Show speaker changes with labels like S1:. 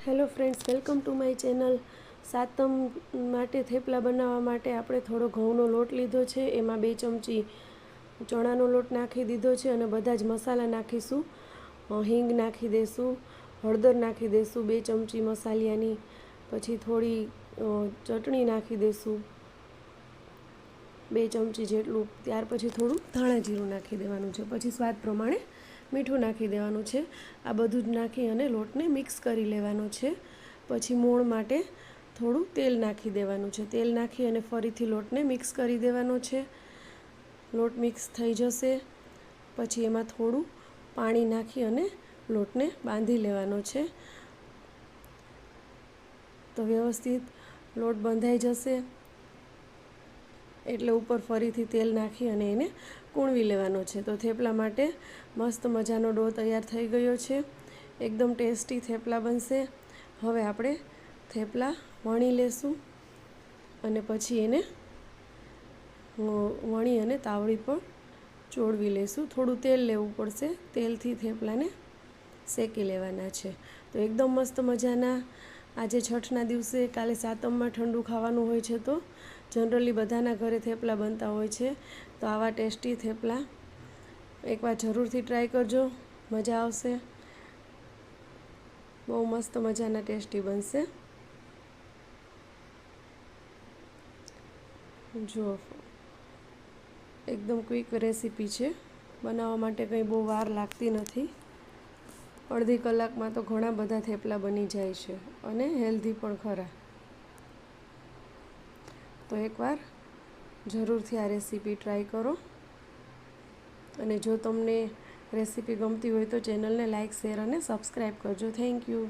S1: Hello friends, welcome to my channel. Satam માટે થેપલા બનાવવા માટે આપણે થોડો ઘઉંનો લોટ લીધો છે. એમાં 2 ચમચી ચણાનો લોટ નાખી દીધો છે અને બધા જ મસાલા નાખીશું. હિંગ નાખી દઈશું, હળદર નાખી દઈશું 2 ચમચી મસાલિયાની, પછી થોડી ચટણી નાખી દઈશું 2 ચમચી જેટલું. ત્યાર પછી થોડું ધાણા જીરું નાખી દેવાનું છે. પછી સ્વાદ પ્રમાણે મીઠું નાખી દેવાનું છે. આ બધું જ નાખી અને લોટને મિક્સ કરી લેવાનો છે. પછી મોણ માટે થોડું તેલ નાખી દેવાનું છે. તેલ નાખી અને ફરીથી લોટને મિક્સ કરી દેવાનો છે. લોટ મિક્સ થઈ જશે પછી એમાં થોડું પાણી નાખી અને લોટને બાંધી લેવાનો છે. તો વ્યવસ્થિત લોટ બંધાઈ જશે એટલે ઉપર ફરીથી તેલ નાખી અને એને કૂણવી લેવાનો છે. તો થેપલા માટે મસ્ત મજાનો ડો તૈયાર થઈ ગયો છે. એકદમ ટેસ્ટી થેપલા બનશે. હવે આપણે થેપલા વણી લેશું અને પછી એને વણી અને તાવડી પર ચોળવી લેશું. થોડું તેલ લેવું પડશે. તેલથી થેપલાને શેકી લેવાના છે. તો એકદમ મસ્ત મજાના આજે છઠના દિવસે, કાલે સાતમમાં ઠંડુ ખાવાનું હોય છે તો જનરલી બધાના ઘરે થેપલા બનતા હોય છે. તો આવા ટેસ્ટી થેપલા એકવાર જરૂરથી ટ્રાય કરજો, મજા આવશે. બહુ મસ્ત મજાના ટેસ્ટી બનશે. જો એકદમ ક્વિક રેસીપી છે. બનાવવા માટે કંઈ બહુ વાર લાગતી નથી. અડધી કલાકમાં તો ઘણા બધા થેપલા બની જાય છે અને હેલ્ધી પણ ખરા. તો એકવાર જરૂરથી આ રેસીપી ટ્રાય કરો. અને જો તમને રેસીપી ગમતી હોય તો ચેનલને લાઇક, શેર અને સબસ્ક્રાઈબ કરજો. Thank you.